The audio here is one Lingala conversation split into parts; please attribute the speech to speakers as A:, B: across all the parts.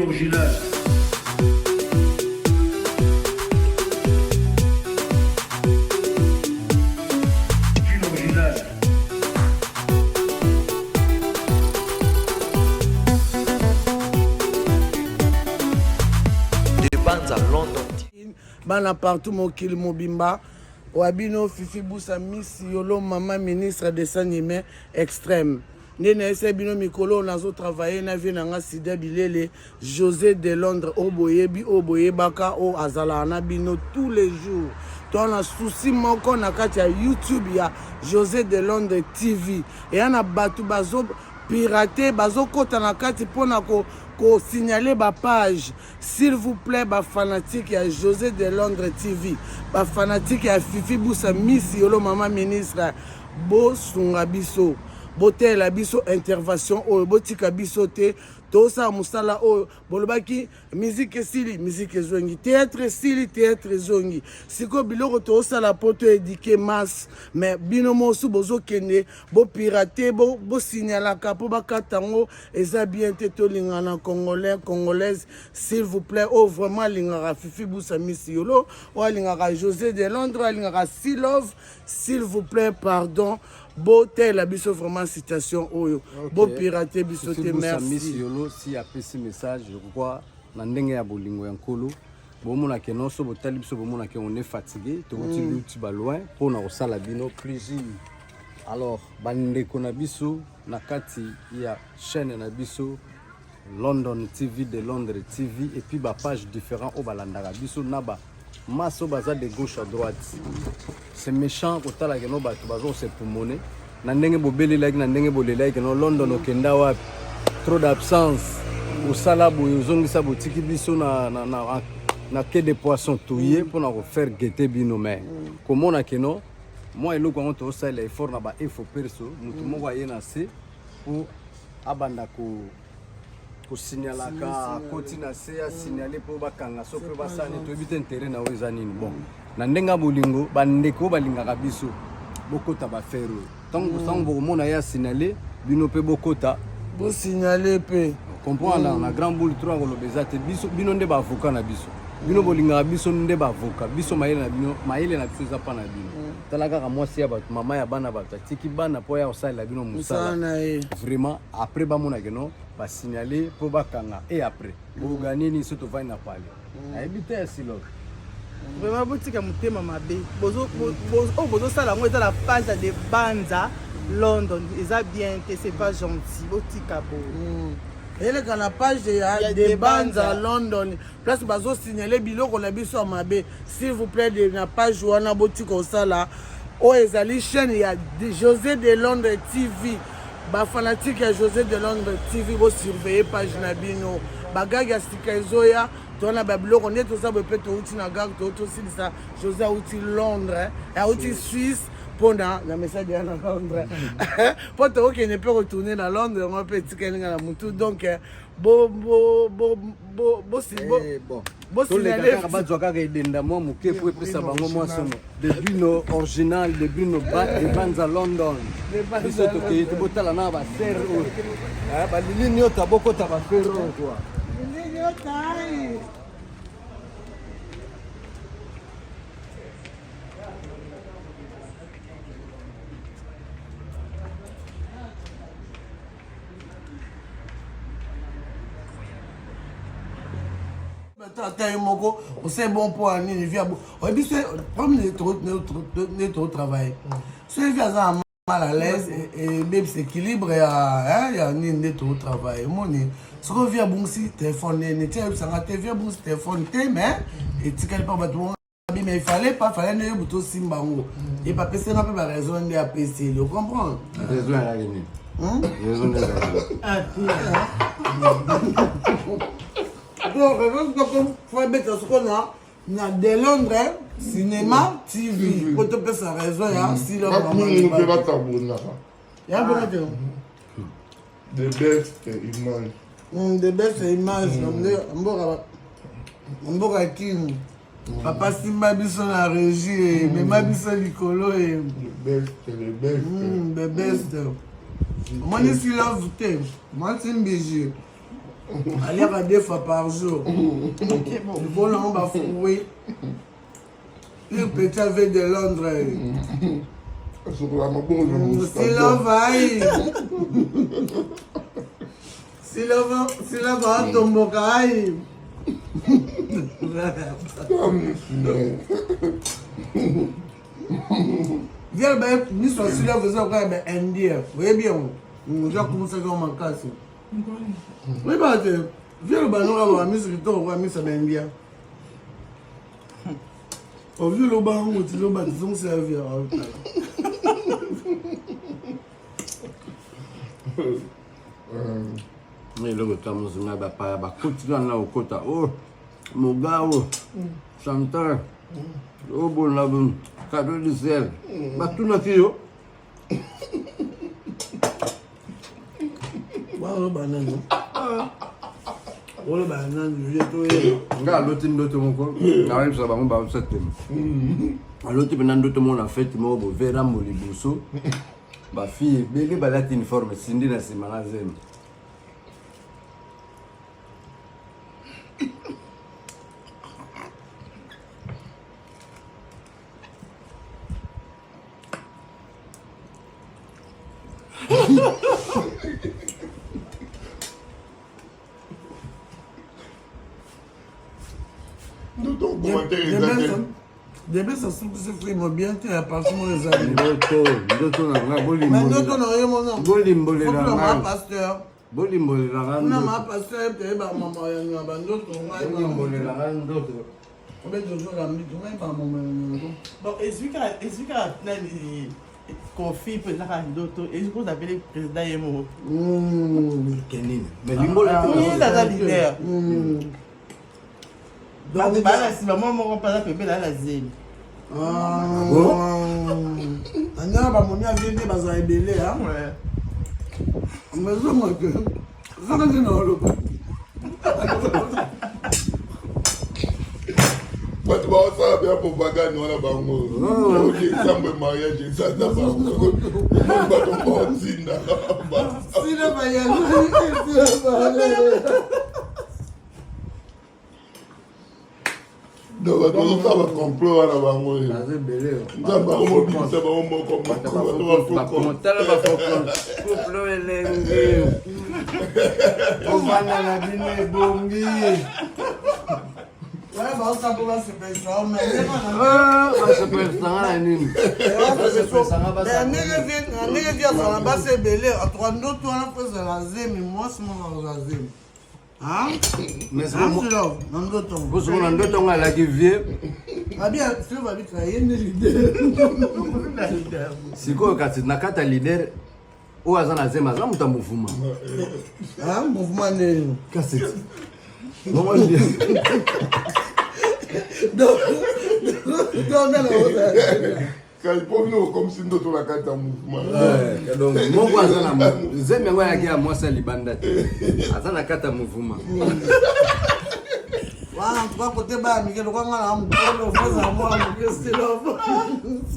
A: Original.
B: Bana partout mokili mobimba Wabino Fifi Boussa Miss Yolo maman ministre de Sanimé extrême Nene ese bino mikolo nazo travailler na vie nanga Sida Bilele José de Londres Oboyebi Oboyebaka o azala na bino tous les jours. Ton a souci moko na kati ya YouTube ya José de Londres TV et ana batu bazo pirater bazo kota na kati pona ko signaler ba page s'il vous plaît ba fanatique ya José de Londres TV ba fanatique ya Fifi Boussa Miss Yolo maman ministre bo sunga biso bote la biso intervention o botika biso te tosa musala o bolobaki musique ezongi théâtre ezongi siko biloko tosa la poto éduquer masse mais bino mosu bozo kende bo pirater bo signala kapo bakatango eza bien te to lingana congolaise s'il vous plaît oh vraiment lingara Fifi Boussa Miss Yolo o lingara José de Londres lingara Silove s'il vous plaît pardon Beauté la biso vraiment citation oyo bo pirater biso te merci
C: Yolo si apesi message je crois na ndenge ya bolingo ya nkolo bomona ke noso botali biso bomona ke on est fatigué to uti ba loin pour na osala bino plaisir alors bandeko na biso na kati ya chaîne na biso London TV de Londres TV et puis ba page différent au balandaka biso naba maso baza de gauche à droite c'est méchant ko tala ke no bato bazo se pulmoner na ndenge bobeli like na ndenge boleli like no London okenda wapi trop d'absence au sala boyo zongisa botiki biso na quai de poisson touillé pour na faire guetter bino mais comment na keno moi et loko on sala effort na ba effort perso mutu moko ayena se pour abanda ko signaler ka continue se a signaler pour bakanga sope basani to ebite intérêt na weza nini bon na ndenga bolingo bandeko balingaka biso bokota ba faire tant bo mona ya signaler bino pe bokota
B: bo signaler pe
C: comprendre na grand boule 3 ko lobeza te biso bino nde ba avocat na biso bino bolingaka biso nde ba avocat biso maile na biso za pa na bino talaka ka mwasi ya ba mama ya bana ba tiki bana po ya osala bino musala vraiment après ba mona que non ba signaler pour bakanga et après bo gagner ni soto va na parler a éviter silo
D: vraiment botika mutema mabe bozo sala ngo eza la page de Banza London eza bien te c'est pas gentil botika bo
B: ele kana page de Banza London place bazo signaler biloko na biso mabe s'il vous plaît de na page wana botika osala o ezali chaîne ya José de Londres TV ba fanatique ya José de Londres TV bo surveiller page na bino bagaga sika ezoya tona babiloko nde toza bopeto uti na gare to silisa José uti Londres uti Suisse pona na message ya na Londres poto ok ne peut retourner na Londres on peut tikelinga na mutu donc bo
C: signaler bazwaka ka idenda mo muke pour pesa bango mo sono de bino original de bino Banza London biso to ke to botala na ba ser o ba lini nyota boko ta ba fer o quoi
B: lini nyota Tata moko c'est bon pour un via on dit c'est comme notre travail c'est via mal à l'aise et même s'équilibre il y a notre travail moni ce que via bon si téléphone n'était ça nga via bon téléphone mais et tu quel pas bateau mais il fallait ne bouton simbango et pas passer n'a pas raison de apprécier le comprendre
C: raison à la ligne raison de
B: donc faut mettre ce qu'on a de Londres cinéma TV pour te faire sa raison si le
E: moment il peut pas t'abonner
B: il y a beaucoup de
E: the best image
B: the best image mboka king papa simba biso na régie mais ma biso likolo et
E: the best
B: the best moi si love te moi c'est mbiji aliaka 2 fois par jour.
D: Ok, bon.
B: Le bon on va fouiller. Le petit avec de Londres. Si la va tomber. Viens, ni soit si là vous avez un indien. Vous voyez bien, on a commencé à faire ma casse. Oui, bah, viens le ballon à la mise sur le tour, on va mettre ça indien. Au vieux le ballon, on tire le ballon, ils ont servi à
C: mais le temps nous n'a pas continué là au côté oh mon gars oh chanteur oh bon là bon cadeau de sel bah tout n'a fait oh
B: le banane le banane je te
C: nga l'autre mon quoi n'arrive ça va on va cette l'autre pendant d'autres mon a fait mo bo vera mo liboso ba fille bébé balati uniforme sindi na simana zemi
B: Demain, ça se trouve que c'est fait bien, tu as parti mon les amis.
C: D'autres n'a bolim.
B: Mais d'autres n'ont rien mon nom.
C: Bolim bolim
B: Faut que
C: la
B: ma pasteur.
C: bolim bolim la
B: Non, ma pasteur, tu es ma maman, il y a d'autres.
C: bolim bolim la d'autres.
B: On met toujours la musique, on met pas maman.
D: Bon, est-ce que Kofi peut dire à d'autres, est-ce que vous avez le président Yemo?
C: Kenine. Mais limbo la
D: Il a le leader.
B: Donc,
D: si maman m'a pas la la zèle.
B: On a pas mon avis de bazar belé hein.
D: Ouais.
B: Mais je me que ça va dire non le.
E: But about ça bien pour bagarre nous là bango. OK, ça me mariage ça ça bango. Pas ton continent.
B: Si le voyage
E: Donc on va complot là bango.
C: Bazé belé.
E: Ça va on va ça va on
C: va comment tellement va faut couple elengi. On va na bine bongi.
B: Ouais, bah ça pour se faire ça mais
C: Ah, ça peut être ça nini.
B: ndenge via zala basi ebele atoka ndoto wana mpo ezala zemi mwasi moko aza zemi
C: Mais
B: na ndoto
C: vous on ndoto nga la qui vie.
B: abia sio babika ye nde leader
C: Siko kati nakata leader o azana zema za muta mouvement.
B: Mouvement nini
C: Cassette. Comment dire?
B: donc
E: Quand il nous comme si nous la carte en mouvement.
C: Donc mon voisin là, zeme ngwa yaki ya mwasa libanda te. Azana kata mouvement.
B: wana kwa kote ba mikelo kwa ngala mkolo faza mwa mkestilo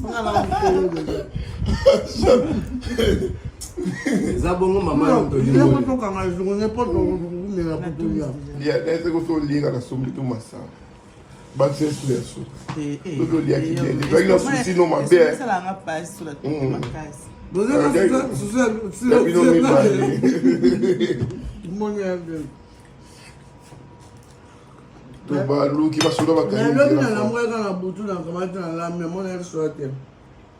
B: ngala mkolo
C: Zabongo mama
B: il
C: Anthony.
B: faut que quand je ne pas mais la potulia
E: Il y a des choses qui sont liées à la somme de tout massa. Bah c'est stress. Tout lié qui est. Il y a souci non ma belle.
D: Ça la passe sur la tête de ma casse.
B: vous avez c'est mon
E: Tu vas l'eau qui va sur la
B: mais l'homme na moi quand la boutou na kamata na la mais mon elle soit
E: tu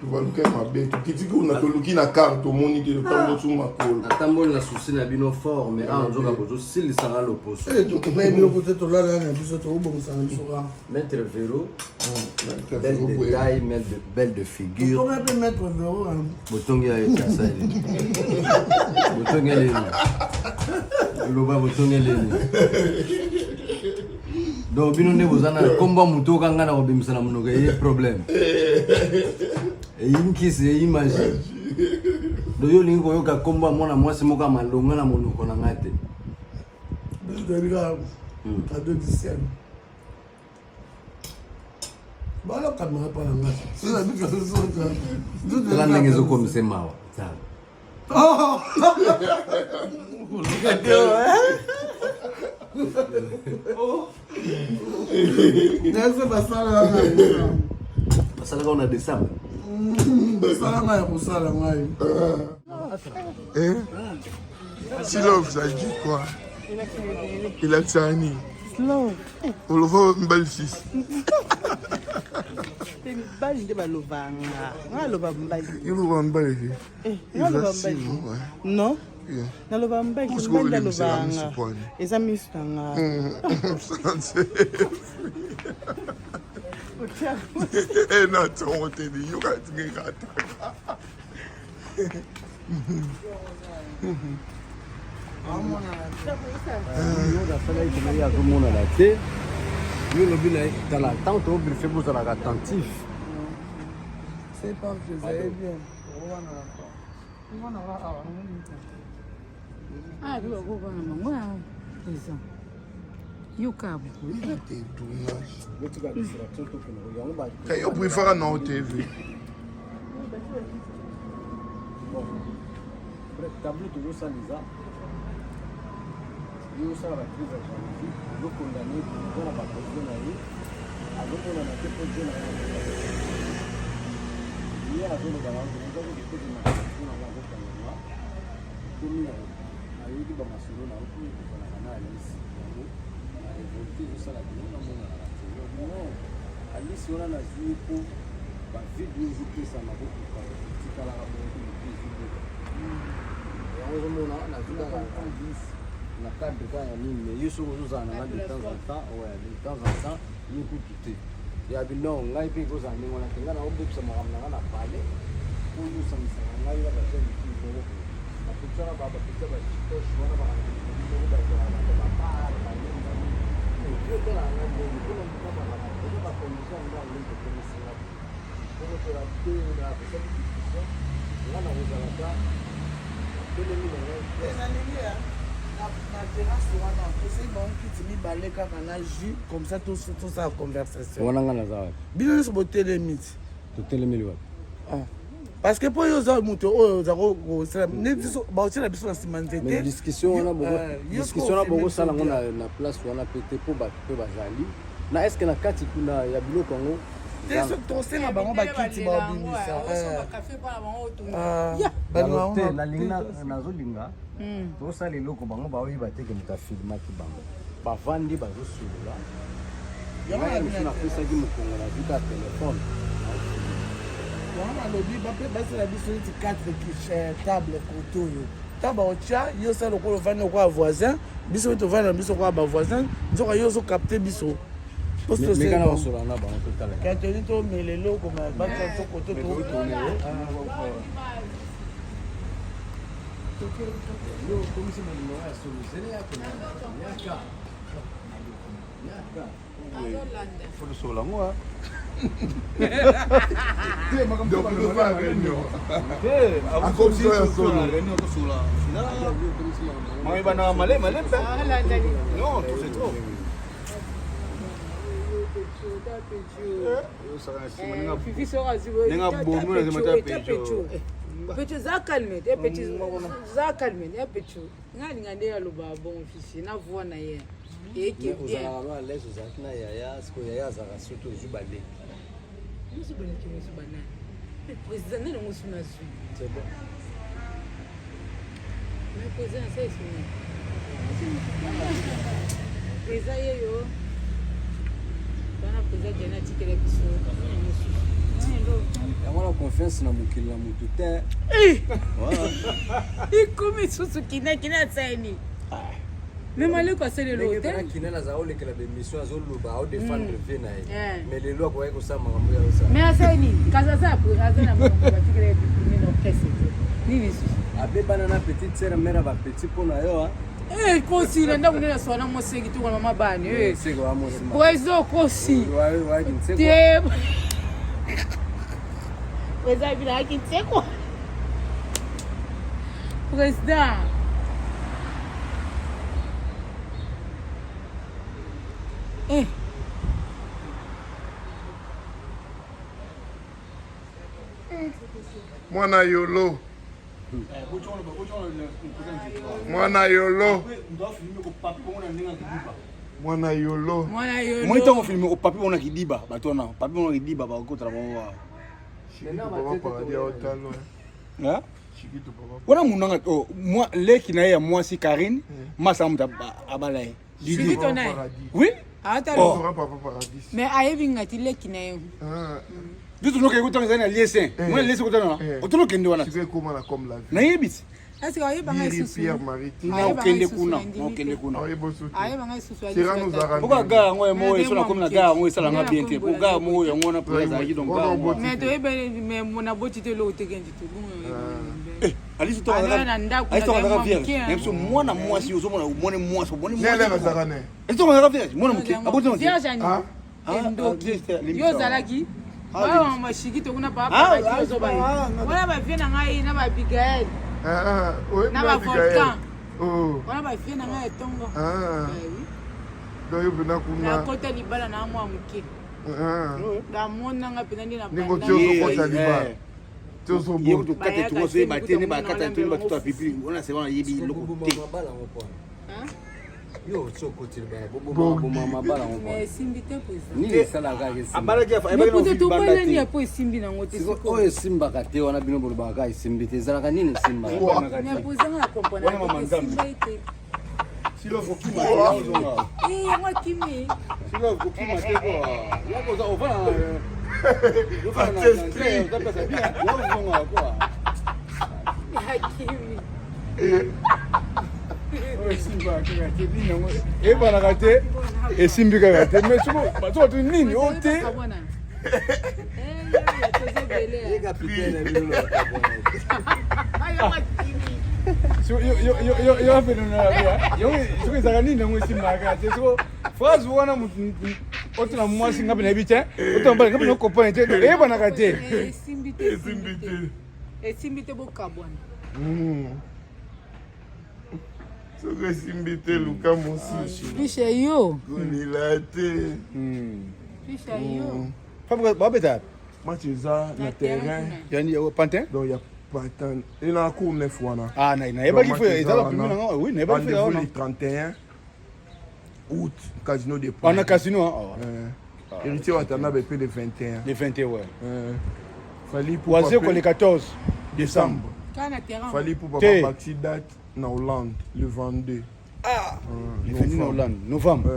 E: vas l'eau ma belle. Tu dis qu'on a tout l'eau na carte au monde qui le temps sur ma colle.
C: Atambo na souci na bino fort mais en joga bozo sil sanga l'opposé.
B: et tu mais bien côté to là na biso to bon ça na biso ka
C: Maître Véro, belle de taille, belle de figure.
B: on peut mettre zéro
C: Botongi ya etasa ile. Botongi ile. Loba botongi ile. Donc bino ne bozana komba muto kanga na obimisa na munoga ye problème. Et inkisi e image. Do yo lingo yo ka komba mona mwasi moka malonga na monoko na ngate.
B: de regarde à 2 dixièmes bala kamera pa na ngati c'est la bika so
C: Tala ndenge ezokomisa mawa.
B: oh Nese basala ngai.
C: Basala on a décembre.
B: Basala ngai kusala ngai.
E: Silov, ça dit quoi? Il a tsani.
D: Slow.
E: On le voit une belle fille.
D: Mbali nde balobanga. Ngaloba mbali.
E: Il le voit une belle fille.
D: Ngaloba mbali. Non. Naloba mbali. Mbali nalobanga. Eza misu na nga.
E: Eh non, on te dit, you got to get out.
B: C'est pas que vous allez bien.
A: Ah, tu vas voir maman. C'est ça. Yukabu.
E: Eu prefer na TV.
C: Tableau de Rosalisa. Il y a la crise argentine. Il est condamné pour la bataille. Alors on a fait pour Dieu. Il y a un peu de balance. Il y a des choses qui m'ont fait dans la route à moi. Comme il y a eu des bamasuro dans le coup, on a un Alice. On a révolté de ça la vie. On a non. Alice, on a la vie pour la vie de l'Égypte, ça m'a beaucoup parlé. C'est à la rapporte de l'Égypte. On a vu la Alice. Na cadre de temps mais il faut nous en avoir de temps en temps ouais de temps en temps nous coûter ya bino ngai pe ko zani ngona tenga na obde psa magamna na pale ko yu samisa ngai ba ka teni ki ko na kuchara baba pizza ba to shona ba ko ba ko na ba pa ba ni ni yo to na na ni ko na ba ba ko ba ko ni sa na ni ko ni sa ko ko ra te na ba sa ni ko na na uza la ta tele mi na
B: Na terrasse wana c'est bon kiti mibale kaka na jus comme ça tout ça conversation.
C: wana ngana za
B: Bino nyonso botelemi.
C: totelemeli wapi
B: Parce que pour yoza moto oyo za ko sala ne biso ba otela biso na sima nzete.
C: mais discussion wana boko sala ngona na place wana pete po ba pe bazali na est-ce que na kati kuna ya biloko ngo
B: Teso tosenga bango bakiti ba bimisa.
A: Café pour la bango tout.
B: Bango
C: na linga nazolinga tosala eloko bango baoyeba te ke moto afilmaki bango bavandi bazosolola yango napesaki mokongo na vika telefone
B: yango nalobi basala biso neti 4 table koto oyo ta baotya yo osala lokola ovandi lokola voisin biso mpe tovandi na biso koya bavoisin nzoka yo ozokapte biso
C: mekana basola na bango totala
B: katoni tomela eloko bakisa so koto
C: yo komisi malimo ya soluzele yako nyaka faut le sola moi
E: Donc le va réunion.
C: comme si
E: ya solo.
C: réunion to sola moi bana male non tout c'est trop
A: Fifi sera Pecho za calme, des petits za calme, des petits. Ngani ngande ya loba bon fifi na voix na ye. Et qui bien.
C: Vous allez les autres na yaya, ce que yaya za surtout jubale.
A: Musu bana ki musu bana. Président na musu na su.
C: C'est bon.
A: Mais président c'est ça. Président yo. Bana président jana tikele biso.
C: On a confiance dans mon qu'il a mutu te.
A: Ikomi susu kina saini. Même aller quoi c'est le lot.
C: Kina na za ole kala démission azolo ba au défendre vena. Mais les lois kwa iko sama mambo ya usa.
A: Mais saini kaza za pour azana mambo ba tikele bipimi no kese. Ni bisu.
C: Abe banana petite sœur mère ba petit pona yo.
A: Kosi nenda kunena sona moseki tu kwa mama bani.
C: C'est quoi moi c'est.
A: Boizo kosi.
C: Ouais, c'est quoi.
A: Président bila haki tsekwa. Président.
E: Mwana yolo. Mwana yolo. Mwana yolo.
F: Moi ntango filme au papier on a kidiba batona papier on a kidiba ba ko travailler
E: Papa paradis otalo.
F: hein wana munanga to moi leki na ya moi si Karine masa muta abalaye
A: Didi tonaye.
F: oui
A: Ata
E: Oh, papa paradis.
A: mais ayebi ngati leki na yo.
F: bitu no ke ko tanga na liesen moi liesen ko tanga otolo kende wana
E: Tu sais comment la comme la vie.
F: na yebit
A: Est-ce que ayeba ngai
E: Yiri
A: susu?
E: Pierre Maritime.
F: na okende kuna na okende kuna
E: Ah, bosso.
A: Ayeba ngai susu.
E: Sera nous a rendu.
F: oka ga ngo mo eso na comme na ga ngo esala nga bien te oka mo yo ngona plaza yi donc ga
A: Mais to ebe mais mona boti te lo te genji to.
F: ali to ali to nga vierge même so moi na moi si ozo mona mone moi so mone
E: Nele
F: moi
E: bazakane.
F: ali to nga vierge mona muke aboto muke
A: Vierge ani.
E: Ah?
A: Yo zalaki. Ba mashiki to kuna papa ba zo ba. Wala ba vie na ngai na ba Abigail.
E: Oui,
A: Na ba volcan.
E: Oh.
A: Wala ba vie na ngai tongo.
E: Ah.
A: Oui.
E: Donc, il
A: Na
E: kuna.
A: kota libala na mwa muke. Da mona nga pena ndi na
E: Ningo
A: banda.
E: tio kota liba. Tio so
F: ye
E: bo.
F: to kate to so ba tene ba kata to ba to pipi ona se wana yebi loko te
A: Hein?
C: Yo, soko tilba. Bobo mama bala on.
A: Mais simbi te poza.
C: Ni sala ga ke simba.
F: abala ke fa
A: Mais peut-être to bala ni apo simbi na ngote
C: Siko
A: siko.
C: oyo simba kate wana bino bolo ba ga simbi te zala nini simba.
A: Mais poza nga comprendre.
F: Wana mama nzambe.
A: Simba ite.
F: silo fokima ya ozonga
A: Moi kimi.
F: silo fokima te ko ya ko za ofana yo fa na test ta pesa bien ya ozonga ko
A: Kimi.
F: simba ka te dina ngo e bana ka te e simbi ka te mais suko bato tu nini o te
C: Ye capitaine bino lo ka bona.
F: so yo fe no na ya yo suko za nini ngo simba ka te so phrase wana oto na mwasi ngabe na biche oto mbale ngabe no kopane te e bana ka te
A: Simbi te. E simbi te bokabwana.
E: Soko simbi te luka mosusu.
A: Pisha yo.
E: Kolila te.
A: Pisha yo.
F: Fabra ba beta
E: Match eza na terrain.
F: yani o pantin
E: Donc, il y a pas tant. Il y a un cours 9 fois.
F: ah na e ba ki fe eza la premier na oui na e ba ki fe
E: Rendez-vous
F: ona
E: le 31 août, Casino des
F: on a
E: Points.
F: casino
E: Héritier Watanabe peut le 21.
F: le 21 ouais
E: Fallait pour
F: Oisé
E: papa-
F: ko le 14 décembre
A: Kana terrain.
E: Fallait pour
F: Te.
E: papa Baxi date en Hollande le 22.
F: le 20 Hollande novembre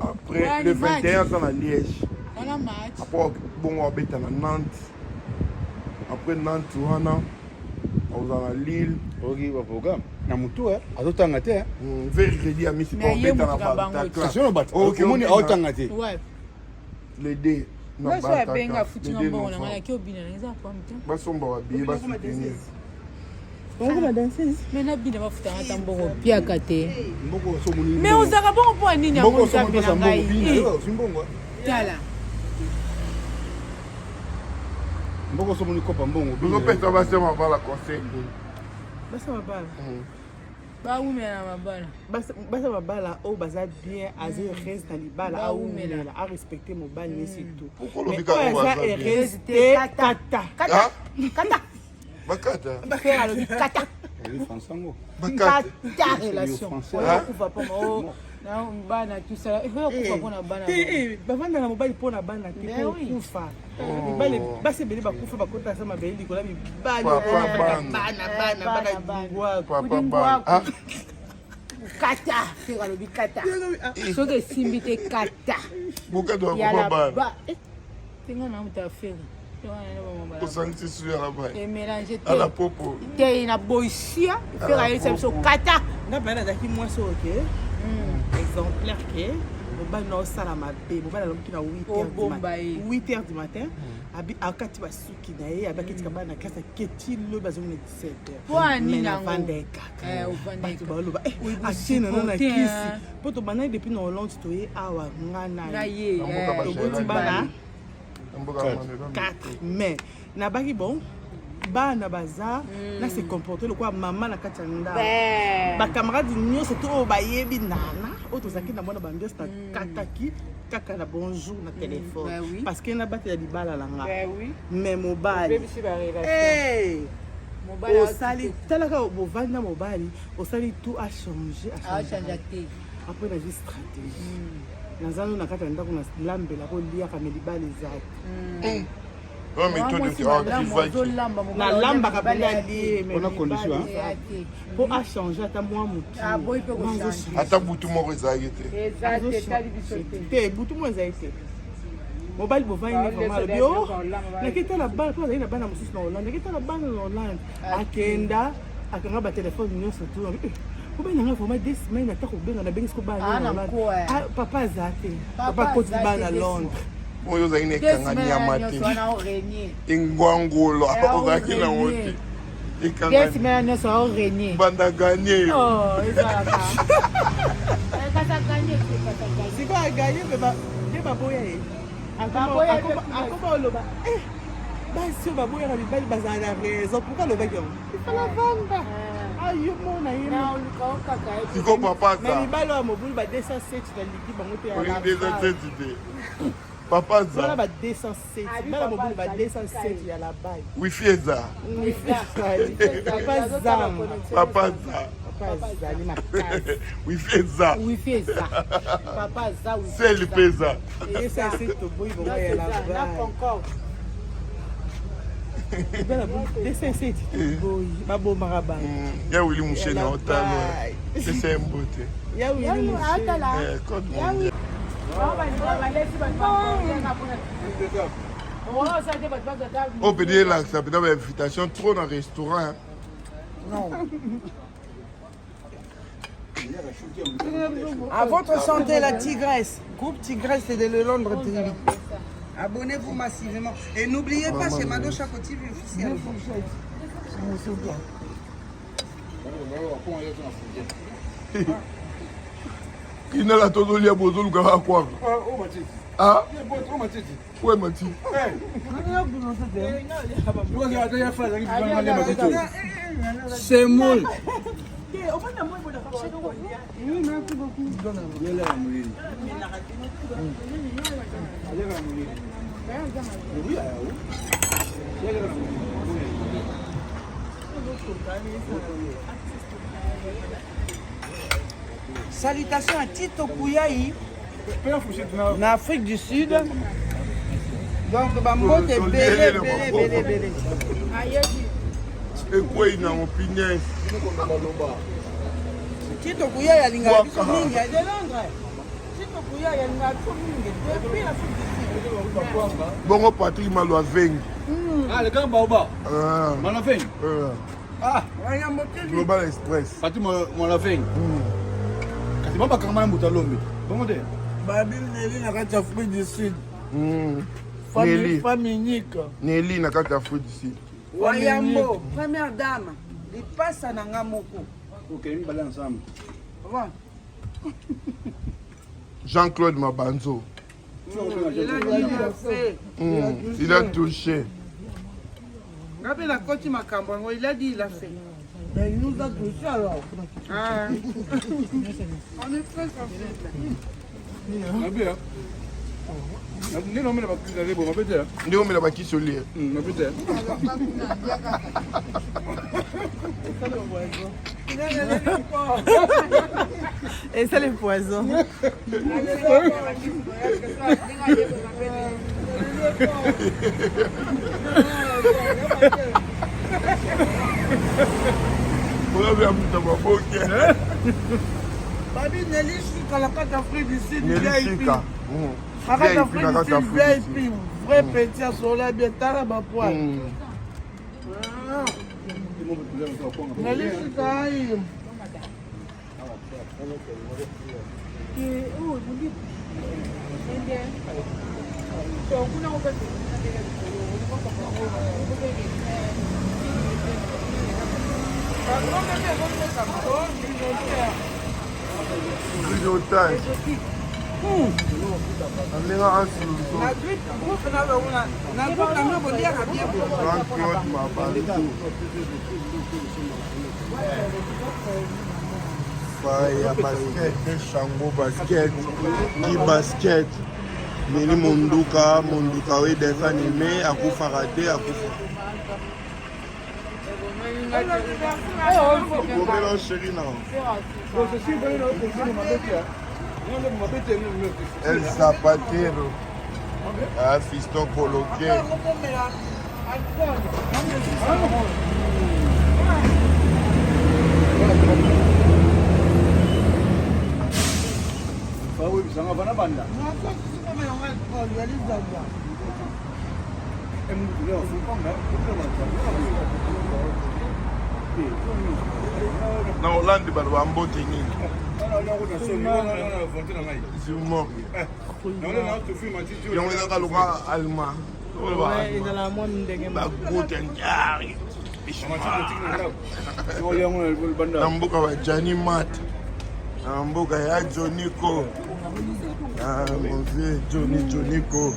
E: Après
A: Ouais,
E: le
A: le match.
E: 21 c'est à Liège.
A: On a match.
E: Après bon on habite à Nantes. Après Nantes on a Lille.
F: oki ba programme na mutu azotanga te
E: Vendredi à Miss
A: Mais
E: on
A: yé
E: habite à
A: mutu na bango.
E: la
F: sio bat
E: Ok,
F: omoni
E: ok,
F: aotanga te
A: Ouais.
E: les deux.
A: Moi je suis benga futi na mbongo na ngala ki obina na eza kwa mte.
E: Basomba wa billet bas soutenir.
A: Mais na bina bafuta ngata mbongo piaka te.
F: mboko so moni
A: Mais ozaka bongo po nini ya
F: mboko so
A: monza
F: moni
A: bina
F: sa mbongo
A: ngai.
F: bina simbongo
A: Tala.
F: mboko so moni kopa mbongo
E: Nous pète basema bala conseil.
D: basa mabala
A: Ba umela mabala.
D: basa mabala oyo baza bien aza heureuse na libala aumela arespecte mobali ye surtout
E: Pourquoi
D: mais
E: l'obika
D: oyo
E: oyo
D: aza
E: aza bien?
D: heureuse te kata
E: Ah,
A: Kata.
E: bakata.
A: Frère alobi kata.
F: fransango
E: Bakata.
A: Kata relation.
F: Français.
A: Oyo kufa po mo. Na bana tout ça. Oyo kufa po na bana.
D: bavanda na mobali mpo na bana te
A: Mais oui.
D: kokufa mibali basi ebele bakufa bakota sa mabele likolo ya mibali
E: Papa,
D: bana bingwa
E: Papa ban. Ah,
A: Kata. Frère alobi kata. Soki esimbi te kata.
E: bukata wa
A: Ya la
E: papa ban.
A: ba. Tinga na muta frère.
E: Osangisi su ya la ban.
A: Et mélanger
E: À la popo.
A: te na boisia. Frère ayesa biso kata.
D: nga bana azalaki mwasi oyo ke exemplaire ke mobali na osala mabe mobali alomoki na
A: Obomba ye.
D: 8h du matin akati basuki na ye abaketika bana na klase aketi lobi bazongi na 17h
A: Po anini yango?
D: navanda ye kaka
A: Ovanda ye
D: bato
A: kaka.
D: baloba
A: Oui,
D: atie nano na
A: supporter,
D: kisi
A: hein.
D: mpo tobandaki depuis na hollande toye awa nga
A: Na
D: na ye
A: ye.
E: Mboka ba
D: toboti bana
E: Mboka maneno.
D: 4 mais nabaki bon bana baza na se comporte lokola mama na kati ya ndako bacamarade nyonso to oyo bayebi nana oyo tozalaki na mwana bambiance na kataki kaka na bonjour na telefone
A: oui.
D: parce que nabatela libala na nga
A: Ben oui.
D: mais mobali
A: Bébé si ba relation.
D: osali talaka bovanda mobali osali tout a changé après na vie stratégie nazalo na kati ya ndako na lambela koliaka me libala ezaki na lambaka mpona lie mpo achange ata mwa motu
E: ata butu moko ezalaki
D: te butu moko ezali te mobali bovandi ne vraimen alobi o naketala bana mpo azali na bana mosusu na hollande naketala bana na hollande akenda akanga batelefone nyonso tu mobali nanga vraimen des semaine ata kobenga nabengisi ko bana na hollande papa aza te papa akoti bana na londres
E: oyo ozali na ekangani ya mate engwangolo ozalaki nango te
A: desimena nyonso aorenie
E: banda ganye
D: siko aganye mpe baboya ye akoma oloba basi oyo baboyaka mibali bazala na raison pourkui alobaki yango ifala vanda ayo mona ye
E: siko papa
D: na mibali oyo mobulu ba 207 naliki bango te
E: te papa za
D: wana ba 207 bala mobulu ba 207 ya la baye
E: wifi eza papa za wifi eza seli mpe eza
D: esasi toboyi bongo ya la baye babomaka bango
E: ya wili musheni otano ese mbote
D: ya wili
E: on peut dire là ça peut être une invitation trop dans le restaurant
B: non. À votre santé, la Tigresse. Groupe Tigresse et de Londres TV. Abonnez-vous massivement. Et n'oubliez pas, c'est Mado Chaco TV officiel.
E: Il n'a la tondoli à Bozo, le gars à quoi? Ah? Ouais, Mati.
F: C'est moule.
B: Salutations à Tito Kouyaï, en Afrique du Sud. Donc, Bambote est belé.
E: Et quoi, il a une opinion?
B: Tito Kouyaï a l'ingénieur de Londres. Tito Kouyaï a l'ingénieur depuis l'Afrique du Sud.
E: Bon, Patrick Maloa Veng.
F: Ah, le gars Baoba. Maloa Veng. Ah,
E: Global Express.
F: Patrick Maloa Veng. Kasi baba kama mbuta lombe. Bongo de.
B: Babi Nelly na kati Afrique du Sud. Famille unique.
E: Nelly na kati Afrique du Sud.
B: Wayambo, première dame. Il passe à Nangamoko.
F: Ok, on va aller ensemble.
B: Voilà.
E: Jean-Claude Mabanzo. Il a touché.
B: Rappelez la côte Makambango, il a dit, il a fait. Mais il nous a touché alors. Ah. On est très sensible.
F: Bien. Ni non mais la plus d'aller bon peut-être.
E: Ni on met la baki sur lui.
F: Peut-être.
D: Et c'est le poison.
B: Babi Nelly Chika, la carte d'Afrique du Sud,
E: Nelly Chika.
B: La carte d'Afrique du Sud, VIP, vrai petit à soleil, bien tard, ma poêle. Nelly Chika,
E: Faya basket, Shango basket, Ki basket, Mini Munduka, oui, dessin animé, Akufa raté, Akufa. Gomela chérie non. El Zapatero. Ah, fiston coloqué. Na Hollande balo bambote nini? Zimo. Yango ezaka loka allemand. Bakuta njari. Na mboka wa Johnny Mat. Na mboka ya Joniko. Ah, mon vieux Joniko.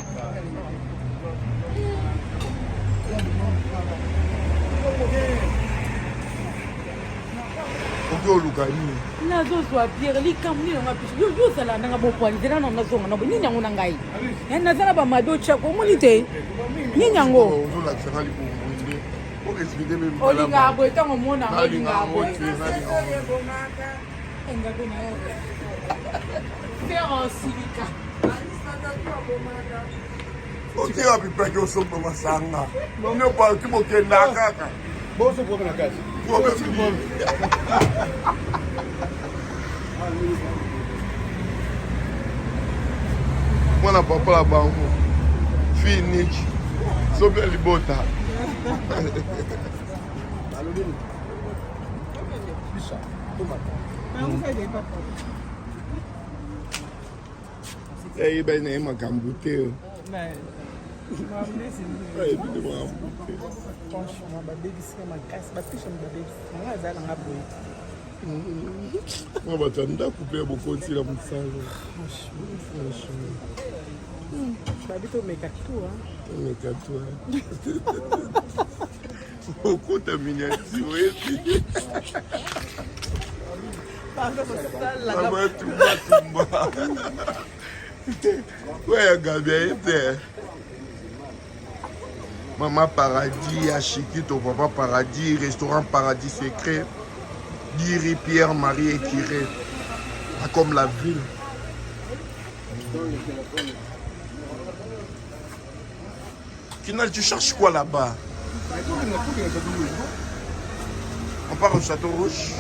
A: nazozwa biere likamnino ngapisho yozala nanga bopwani nzela na nazonga na nini yango na ngai nazala bamado chako omoni te nini yango olinga boye ntango omona olinga boye ferosilika
E: otika pipaki osomba masanga none parti bokenda kaka
F: bosokoka na kati
E: mwana papa la bango finik sobi ya libota eyeba naye makambo te
D: franchement babebisika makasi bapisha babebisika nga azala nanga boye
E: mwa bato ya ndako mpe bokotila mosalo
D: babi tomeka tour
E: omeka to okota miniature eti abatumbatumba oya gabia ete Maman Paradis, à Chiquito, Papa Paradis, restaurant Paradis secret, Guiri, Pierre, Marie et Kiré, comme la ville. Kinal, tu cherches quoi là-bas? On part au Château Rouge.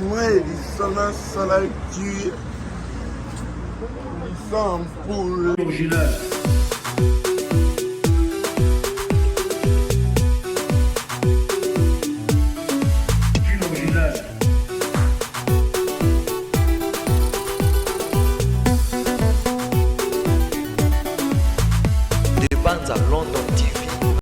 E: Moi, ils sont là, ça l'a tué. Ils sont pour original.
G: Des bandes à London TV.